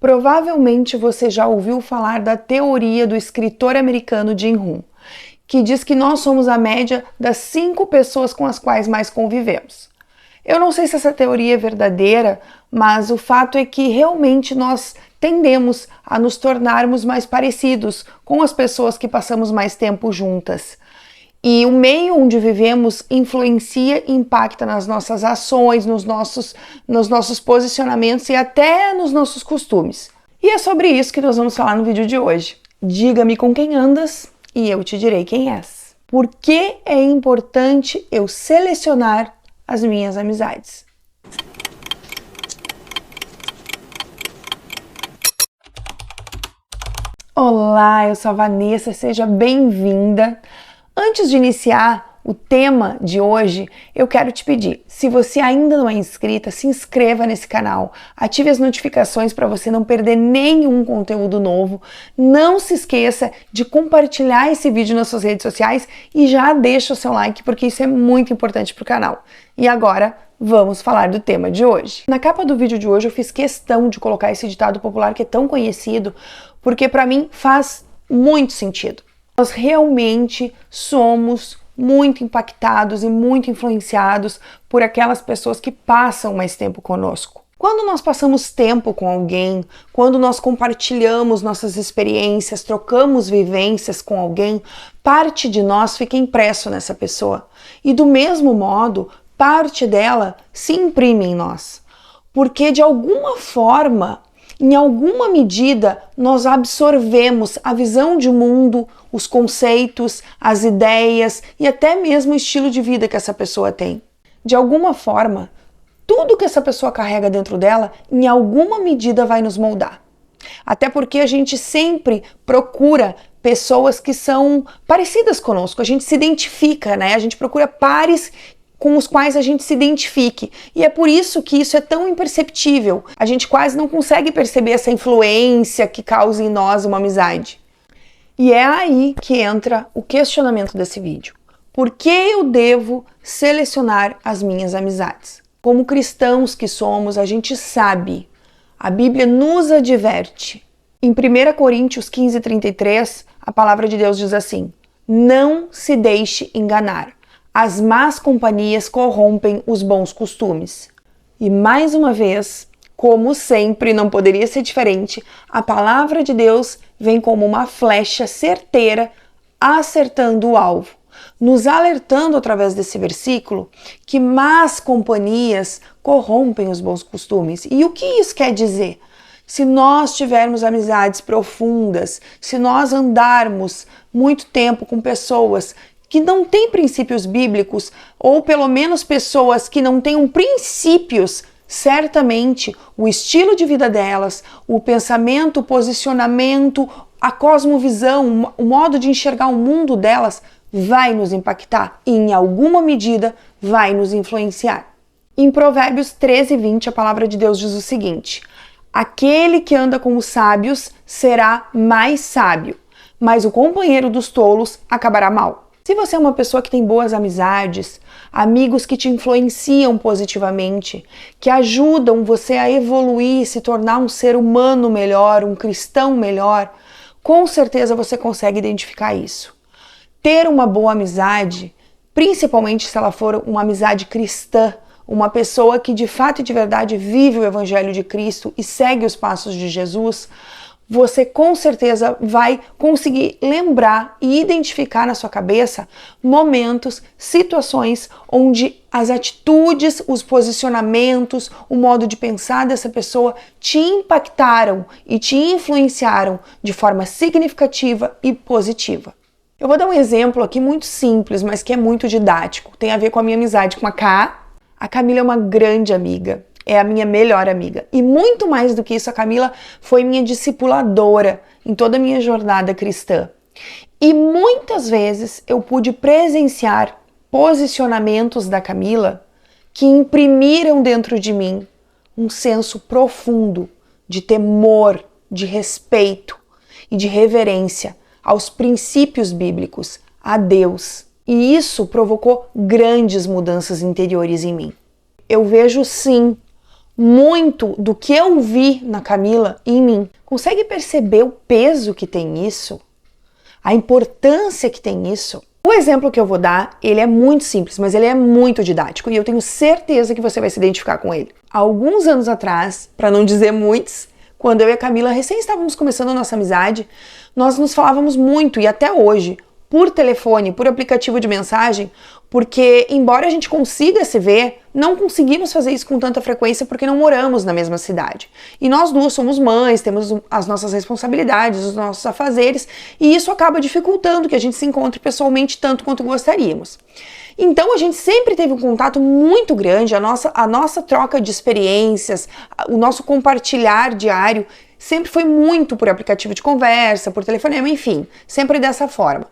Provavelmente você já ouviu falar da teoria do escritor americano Jim Rohn, que diz que nós somos a média das 5 pessoas com as quais mais convivemos. Eu não sei se essa teoria é verdadeira, mas o fato é que realmente nós tendemos a nos tornarmos mais parecidos com as pessoas que passamos mais tempo juntas. E o meio onde vivemos influencia e impacta nas nossas ações, nos nossos posicionamentos e até nos nossos costumes. E é sobre isso que nós vamos falar no vídeo de hoje. Diga-me com quem andas e eu te direi quem és. Por que é importante eu selecionar as minhas amizades? Olá, eu sou a Vanessa, seja bem-vinda. Antes de iniciar o tema de hoje, eu quero te pedir, se você ainda não é inscrita, se inscreva nesse canal, ative as notificações para você não perder nenhum conteúdo novo. Não se esqueça de compartilhar esse vídeo nas suas redes sociais e já deixa o seu like, porque isso é muito importante para o canal. E agora, vamos falar do tema de hoje. Na capa do vídeo de hoje eu fiz questão de colocar esse ditado popular que é tão conhecido, porque para mim faz muito sentido. Nós realmente somos muito impactados e muito influenciados por aquelas pessoas que passam mais tempo conosco. Quando nós passamos tempo com alguém, quando nós compartilhamos nossas experiências, trocamos vivências com alguém, parte de nós fica impresso nessa pessoa. E do mesmo modo, parte dela se imprime em nós. Porque de alguma forma, em alguma medida, nós absorvemos a visão de mundo, os conceitos, as ideias e até mesmo o estilo de vida que essa pessoa tem. De alguma forma, tudo que essa pessoa carrega dentro dela, em alguma medida vai nos moldar. Até porque a gente sempre procura pessoas que são parecidas conosco, a gente se identifica, né? A gente procura pares com os quais a gente se identifique. E é por isso que isso é tão imperceptível. A gente quase não consegue perceber essa influência que causa em nós uma amizade. E é aí que entra o questionamento desse vídeo. Por que eu devo selecionar as minhas amizades? Como cristãos que somos, a gente sabe. A Bíblia nos adverte. Em 1 Coríntios 15:33, a palavra de Deus diz assim: não se deixe enganar. As más companhias corrompem os bons costumes. E mais uma vez, como sempre, não poderia ser diferente, a palavra de Deus vem como uma flecha certeira, acertando o alvo, nos alertando através desse versículo que más companhias corrompem os bons costumes. E o que isso quer dizer? Se nós tivermos amizades profundas, se nós andarmos muito tempo com pessoas que não têm princípios bíblicos, ou pelo menos pessoas que não tenham princípios, certamente o estilo de vida delas, o pensamento, o posicionamento, a cosmovisão, o modo de enxergar o mundo delas vai nos impactar e em alguma medida vai nos influenciar. Em Provérbios 13:20, a palavra de Deus diz o seguinte: aquele que anda com os sábios será mais sábio, mas o companheiro dos tolos acabará mal. Se você é uma pessoa que tem boas amizades, amigos que te influenciam positivamente, que ajudam você a evoluir, se tornar um ser humano melhor, um cristão melhor, com certeza você consegue identificar isso. Ter uma boa amizade, principalmente se ela for uma amizade cristã, uma pessoa que de fato e de verdade vive o Evangelho de Cristo e segue os passos de Jesus, você com certeza vai conseguir lembrar e identificar na sua cabeça momentos, situações onde as atitudes, os posicionamentos, o modo de pensar dessa pessoa te impactaram e te influenciaram de forma significativa e positiva. Eu vou dar um exemplo aqui muito simples, mas que é muito didático. Tem a ver com a minha amizade com a Ká. A Camila é uma grande amiga. É a minha melhor amiga. E muito mais do que isso, a Camila foi minha discipuladora em toda a minha jornada cristã. E muitas vezes eu pude presenciar posicionamentos da Camila que imprimiram dentro de mim um senso profundo de temor, de respeito e de reverência aos princípios bíblicos, a Deus. E isso provocou grandes mudanças interiores em mim. Eu vejo sim muito do que eu vi na Camila em mim. Consegue perceber o peso que tem isso? A importância que tem isso? O exemplo que eu vou dar, ele é muito simples, mas ele é muito didático e eu tenho certeza que você vai se identificar com ele. Há alguns anos atrás, para não dizer muitos, quando eu e a Camila recém estávamos começando a nossa amizade, nós nos falávamos muito e até hoje, por telefone, por aplicativo de mensagem, porque embora a gente consiga se ver, não conseguimos fazer isso com tanta frequência porque não moramos na mesma cidade. E nós duas somos mães, temos as nossas responsabilidades, os nossos afazeres, e isso acaba dificultando que a gente se encontre pessoalmente tanto quanto gostaríamos. Então a gente sempre teve um contato muito grande, a nossa troca de experiências, o nosso compartilhar diário sempre foi muito por aplicativo de conversa, por telefonema, enfim, sempre dessa forma.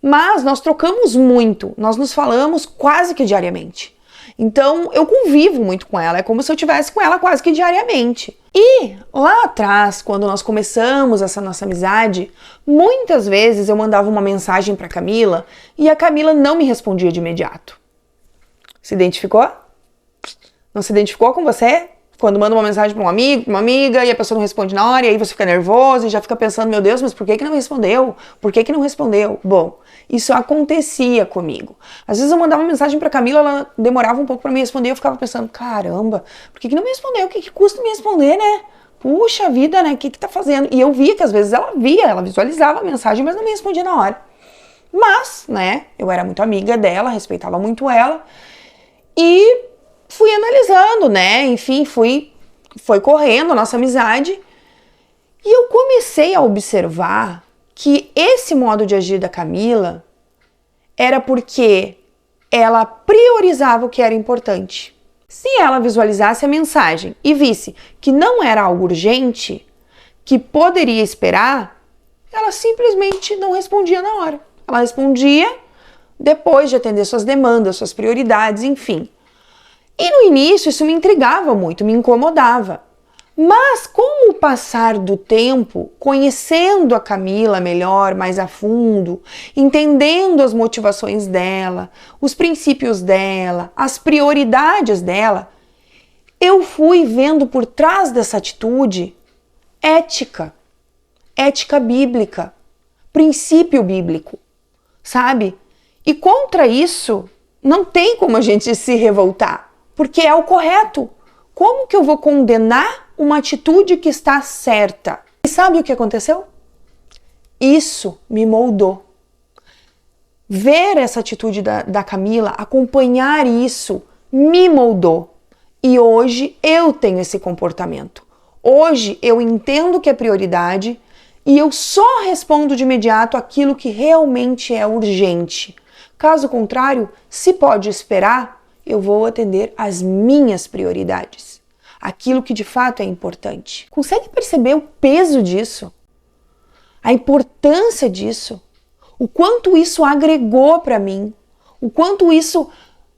Mas nós trocamos muito, nós nos falamos quase que diariamente. Então eu convivo muito com ela, é como se eu estivesse com ela quase que diariamente. E lá atrás, quando nós começamos essa nossa amizade, muitas vezes eu mandava uma mensagem para Camila e a Camila não me respondia de imediato. Se identificou? Não se identificou com você? Quando manda uma mensagem para um amigo, uma amiga, e a pessoa não responde na hora, e aí você fica nervoso e já fica pensando, meu Deus, mas por que não respondeu? Por que não respondeu? Bom, isso acontecia comigo. Às vezes eu mandava uma mensagem para Camila, ela demorava um pouco para me responder, eu ficava pensando, caramba, por que não me respondeu? O que custa me responder, né? Puxa vida, né? O que tá fazendo? E eu via que às vezes ela visualizava a mensagem, mas não me respondia na hora. Mas, né, eu era muito amiga dela, respeitava muito ela, e fui analisando, né? Enfim, foi correndo a nossa amizade e eu comecei a observar que esse modo de agir da Camila era porque ela priorizava o que era importante. Se ela visualizasse a mensagem e visse que não era algo urgente, que poderia esperar, ela simplesmente não respondia na hora. Ela respondia depois de atender suas demandas, suas prioridades, enfim. E no início isso me intrigava muito, me incomodava. Mas com o passar do tempo, conhecendo a Camila melhor, mais a fundo, entendendo as motivações dela, os princípios dela, as prioridades dela, eu fui vendo por trás dessa atitude ética bíblica, princípio bíblico, sabe? E contra isso não tem como a gente se revoltar. Porque é o correto. Como que eu vou condenar uma atitude que está certa? E sabe o que aconteceu? Isso me moldou. Ver essa atitude da Camila, acompanhar isso, me moldou. E hoje eu tenho esse comportamento. Hoje eu entendo que é prioridade e eu só respondo de imediato aquilo que realmente é urgente. Caso contrário, se pode esperar, eu vou atender às minhas prioridades, aquilo que de fato é importante. Consegue perceber o peso disso? A importância disso? O quanto isso agregou para mim? O quanto isso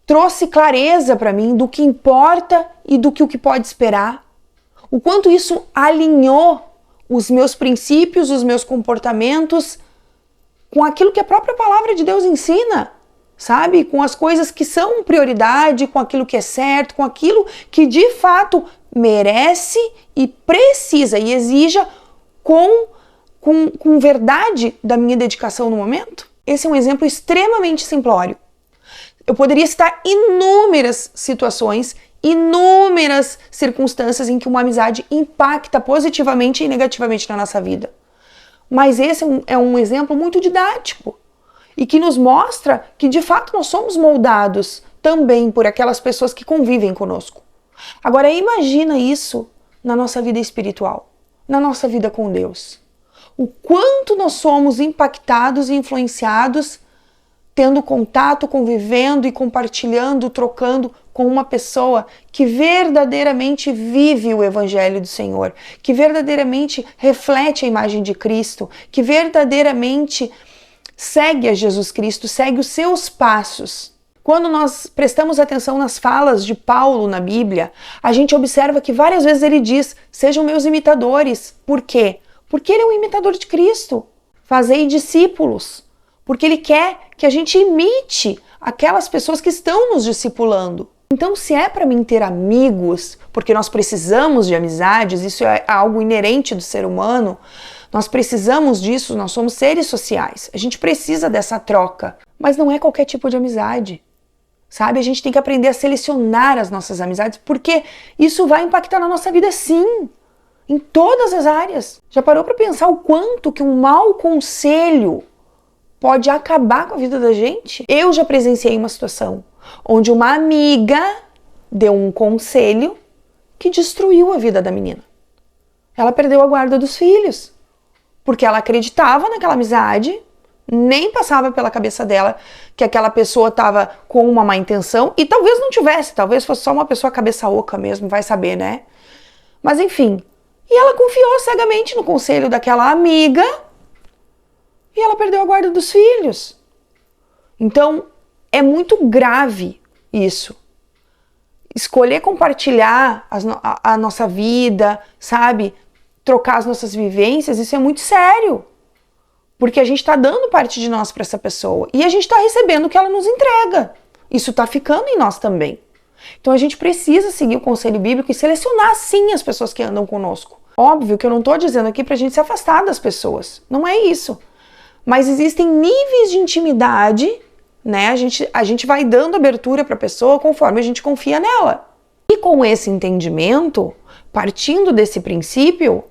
trouxe clareza para mim do que importa e do que o que pode esperar? O quanto isso alinhou os meus princípios, os meus comportamentos com aquilo que a própria palavra de Deus ensina? Sabe? Com as coisas que são prioridade, com aquilo que é certo, com aquilo que de fato merece e precisa e exija com verdade da minha dedicação no momento. Esse é um exemplo extremamente simplório. Eu poderia citar inúmeras situações, inúmeras circunstâncias em que uma amizade impacta positivamente e negativamente na nossa vida. Mas esse é um exemplo muito didático. E que nos mostra que de fato nós somos moldados também por aquelas pessoas que convivem conosco. Agora imagina isso na nossa vida espiritual, na nossa vida com Deus. O quanto nós somos impactados e influenciados tendo contato, convivendo e compartilhando, trocando com uma pessoa que verdadeiramente vive o Evangelho do Senhor, que verdadeiramente reflete a imagem de Cristo, que verdadeiramente segue a Jesus Cristo, segue os seus passos. Quando nós prestamos atenção nas falas de Paulo na Bíblia, a gente observa que várias vezes ele diz, sejam meus imitadores. Por quê? Porque ele é um imitador de Cristo. Fazei discípulos. Porque ele quer que a gente imite aquelas pessoas que estão nos discipulando. Então, se é para mim ter amigos, porque nós precisamos de amizades, isso é algo inerente do ser humano, nós precisamos disso, nós somos seres sociais, a gente precisa dessa troca, mas não é qualquer tipo de amizade, sabe? A gente tem que aprender a selecionar as nossas amizades, porque isso vai impactar na nossa vida sim, em todas as áreas. Já parou para pensar o quanto que um mau conselho pode acabar com a vida da gente? Eu já presenciei uma situação onde uma amiga deu um conselho que destruiu a vida da menina. Ela perdeu a guarda dos filhos, porque ela acreditava naquela amizade, nem passava pela cabeça dela que aquela pessoa estava com uma má intenção, e talvez não tivesse, talvez fosse só uma pessoa cabeça oca mesmo, vai saber, né? Mas enfim, e ela confiou cegamente no conselho daquela amiga e ela perdeu a guarda dos filhos. Então, é muito grave isso. Escolher compartilhar a nossa vida, sabe? Trocar as nossas vivências, isso é muito sério. Porque a gente está dando parte de nós para essa pessoa. E a gente está recebendo o que ela nos entrega. Isso está ficando em nós também. Então a gente precisa seguir o conselho bíblico e selecionar sim as pessoas que andam conosco. Óbvio que eu não estou dizendo aqui para a gente se afastar das pessoas. Não é isso. Mas existem níveis de intimidade, né? A gente vai dando abertura para a pessoa conforme a gente confia nela. E com esse entendimento, partindo desse princípio,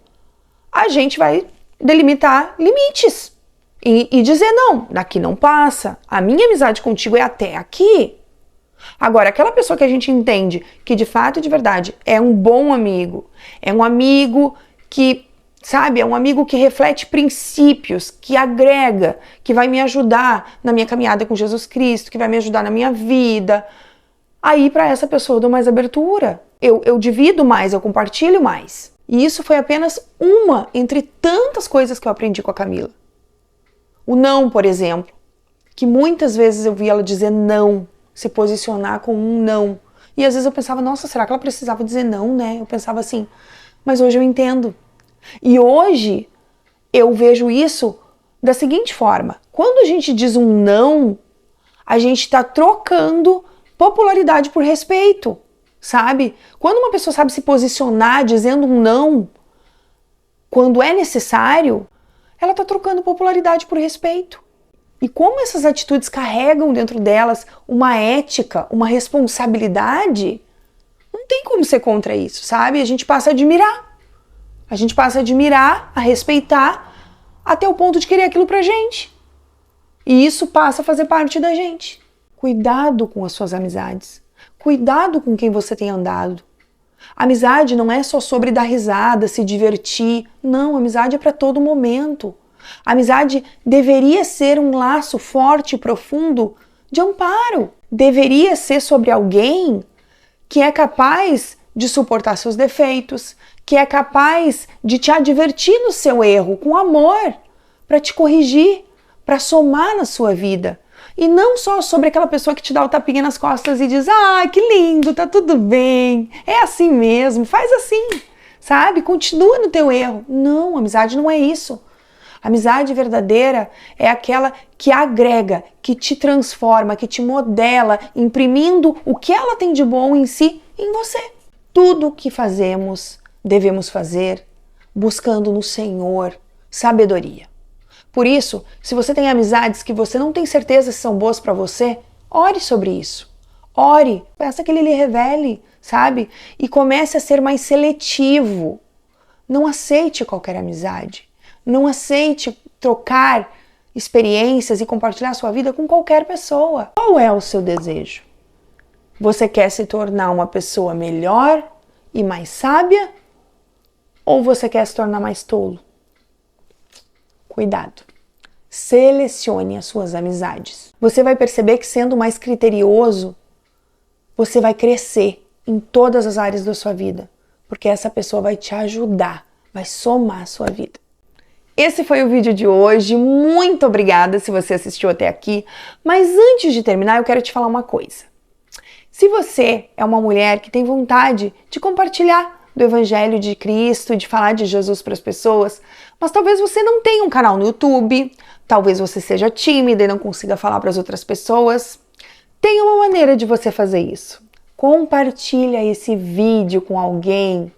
a gente vai delimitar limites e dizer não, daqui não passa, a minha amizade contigo é até aqui. Agora, aquela pessoa que a gente entende que de fato e de verdade é um bom amigo, é um amigo que, sabe, é um amigo que reflete princípios, que agrega, que vai me ajudar na minha caminhada com Jesus Cristo, que vai me ajudar na minha vida. Aí para essa pessoa eu dou mais abertura, eu divido mais, eu compartilho mais. E isso foi apenas uma entre tantas coisas que eu aprendi com a Camila. O não, por exemplo, que muitas vezes eu vi ela dizer não, se posicionar com um não. E às vezes eu pensava, nossa, será que ela precisava dizer não, né? Eu pensava assim, mas hoje eu entendo. E hoje eu vejo isso da seguinte forma. Quando a gente diz um não, a gente está trocando popularidade por respeito, sabe? Quando uma pessoa sabe se posicionar dizendo um não, quando é necessário, ela está trocando popularidade por respeito. E como essas atitudes carregam dentro delas uma ética, uma responsabilidade, não tem como ser contra isso, sabe? A gente passa a admirar. A gente passa a admirar, a respeitar, até o ponto de querer aquilo pra gente. E isso passa a fazer parte da gente. Cuidado com as suas amizades. Cuidado com quem você tem andado. Amizade não é só sobre dar risada, se divertir. Não, amizade é para todo momento. Amizade deveria ser um laço forte e profundo de amparo. Deveria ser sobre alguém que é capaz de suportar seus defeitos, que é capaz de te advertir no seu erro com amor, para te corrigir, para somar na sua vida. E não só sobre aquela pessoa que te dá o tapinha nas costas e diz, ah, que lindo, tá tudo bem, é assim mesmo, faz assim, sabe? Continua no teu erro. Não, amizade não é isso. Amizade verdadeira é aquela que agrega, que te transforma, que te modela, imprimindo o que ela tem de bom em si, em você. Tudo o que fazemos, devemos fazer buscando no Senhor sabedoria. Por isso, se você tem amizades que você não tem certeza se são boas para você, ore sobre isso. Ore, peça que Ele lhe revele, sabe? E comece a ser mais seletivo. Não aceite qualquer amizade. Não aceite trocar experiências e compartilhar sua vida com qualquer pessoa. Qual é o seu desejo? Você quer se tornar uma pessoa melhor e mais sábia? Ou você quer se tornar mais tolo? Cuidado. Selecione as suas amizades. Você vai perceber que sendo mais criterioso, você vai crescer em todas as áreas da sua vida, porque essa pessoa vai te ajudar, vai somar a sua vida. Esse foi o vídeo de hoje, muito obrigada se você assistiu até aqui, mas antes de terminar eu quero te falar uma coisa. Se você é uma mulher que tem vontade de compartilhar do Evangelho de Cristo, de falar de Jesus para as pessoas, mas talvez você não tenha um canal no YouTube, talvez você seja tímida e não consiga falar para as outras pessoas, tem uma maneira de você fazer isso. Compartilha esse vídeo com alguém.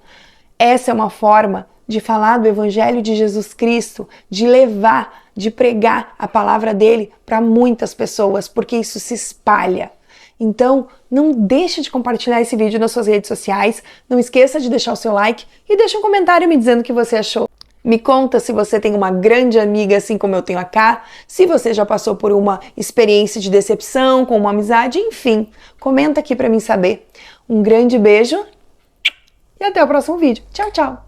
Essa é uma forma de falar do Evangelho de Jesus Cristo, de levar, de pregar a palavra dele para muitas pessoas, porque isso se espalha. Então, não deixe de compartilhar esse vídeo nas suas redes sociais, não esqueça de deixar o seu like e deixa um comentário me dizendo o que você achou. Me conta se você tem uma grande amiga assim como eu tenho a Ká, se você já passou por uma experiência de decepção com uma amizade, enfim, comenta aqui para mim saber. Um grande beijo e até o próximo vídeo. Tchau, tchau!